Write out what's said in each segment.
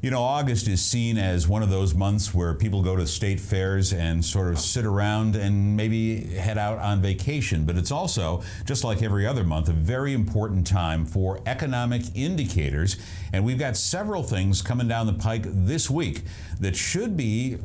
You know, August is seen as one of those months where people go to state fairs and sort of sit around and maybe head out on vacation. But it's also, just like every other month, a very important time for economic indicators. And we've got several things coming down the pike this week that should be,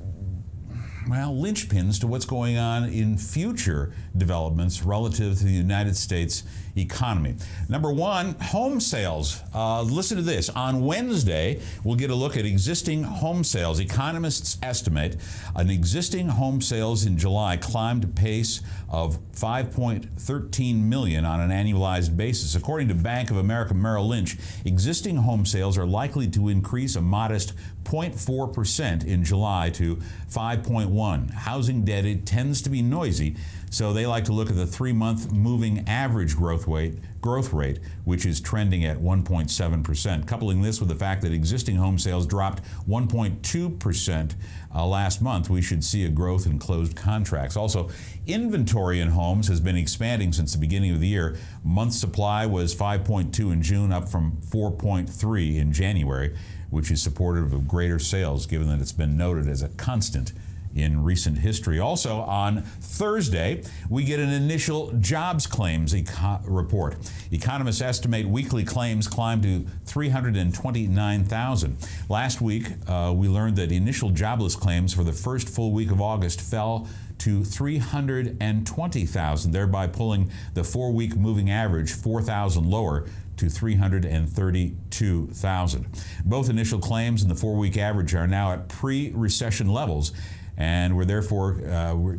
well, linchpins to what's going on in future developments relative to the United States economy. Number one, home sales. Listen to this. On Wednesday, we'll get a look at existing home sales. Economists estimate an existing home sales in July climbed a pace of 5.13 million on an annualized basis. According to Bank of America Merrill Lynch, existing home sales are likely to increase a modest 0.4% in July to 5.1. Housing data tends to be noisy, so they like to look at the 3-month moving average growth rate, which is trending at 1.7%. Coupling this with the fact that existing home sales dropped 1.2% last month, we should see a growth in closed contracts. Also, inventory in homes has been expanding since the beginning of the year. Month supply was 5.2 in June, up from 4.3 in January, which is supportive of greater sales, given that it's been noted as a constant in recent history. Also on Thursday, we get an initial jobs claims report. Economists estimate weekly claims climbed to 329,000. Last week, we learned that initial jobless claims for the first full week of August fell to 320,000, thereby pulling the 4-week moving average 4,000 lower to 332,000. Both initial claims and the 4-week average are now at pre-recession levels, and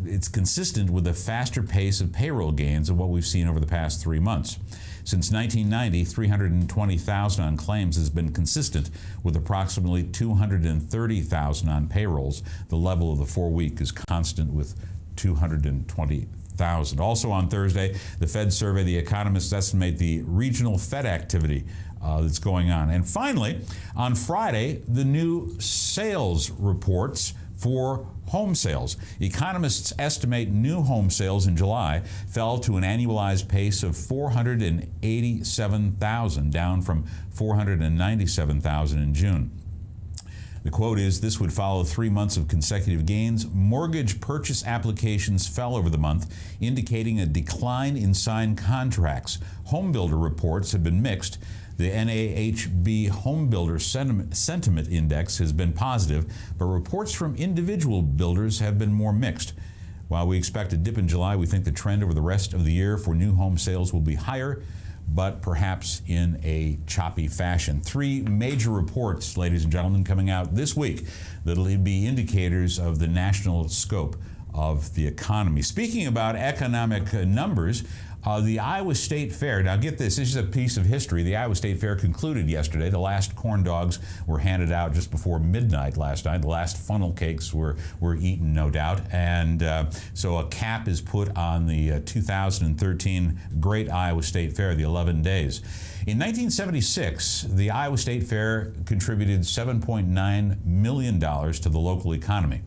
it's consistent with the faster pace of payroll gains of what we've seen over the past 3 months. Since 1990, 320,000 on claims has been consistent with approximately 230,000 on payrolls. The level of the 4-week is constant with 220,000. Also on Thursday, the Fed survey, the economists estimate the regional Fed activity that's going on. And finally, on Friday, the new sales reports for home sales. Economists estimate new home sales in July fell to an annualized pace of 487,000, down from 497,000 in June. The quote is, "This would follow 3 months of consecutive gains. Mortgage purchase applications fell over the month, indicating a decline in signed contracts. Home builder reports have been mixed. The NAHB Home Builder Sentiment Index has been positive, but reports from individual builders have been more mixed. While we expect a dip in July, we think the trend over the rest of the year for new home sales will be higher, but perhaps in a choppy fashion." 3 major reports, ladies and gentlemen, coming out this week that'll be indicators of the national scope of the economy. Speaking about economic numbers, the Iowa State Fair, now get this is a piece of history. The Iowa State Fair concluded yesterday. The last corn dogs were handed out just before midnight last night. The last funnel cakes were eaten, no doubt. And so a cap is put on the 2013 Great Iowa State Fair, the 11 days. In 1976, the Iowa State Fair contributed $7.9 million to the local economy.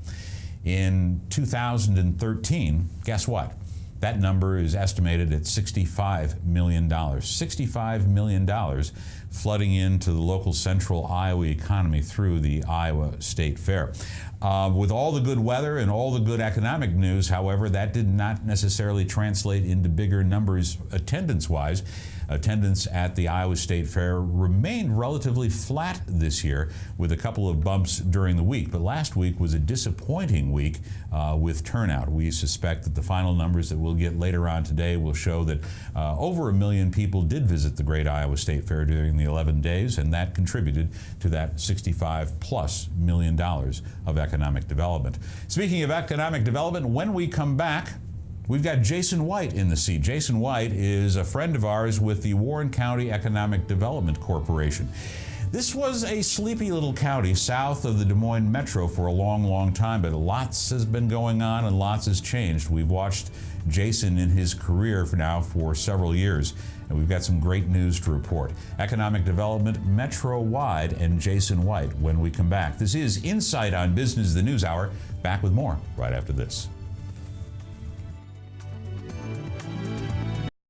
In 2013, guess what? That number is estimated at $65 million. $65 million flooding into the local central Iowa economy through the Iowa State Fair. With all the good weather and all the good economic news, however, that did not necessarily translate into bigger numbers attendance-wise. Attendance at the Iowa State Fair remained relatively flat this year, with a couple of bumps during the week. But last week was a disappointing week with turnout. We suspect that the final numbers that we'll get later on today will show that over 1 million people did visit the Great Iowa State Fair during the 11 days, and that contributed to that $65+ million of economic development. Speaking of economic development, when we come back, we've got Jason White in the seat. Jason White is a friend of ours with the Warren County Economic Development Corporation. This was a sleepy little county south of the Des Moines Metro for a long, long time, but lots has been going on and lots has changed. We've watched Jason in his career for several years, and we've got some great news to report. Economic development Metro-wide and Jason White when we come back. This is Insight on Business, the News Hour. Back with more right after this.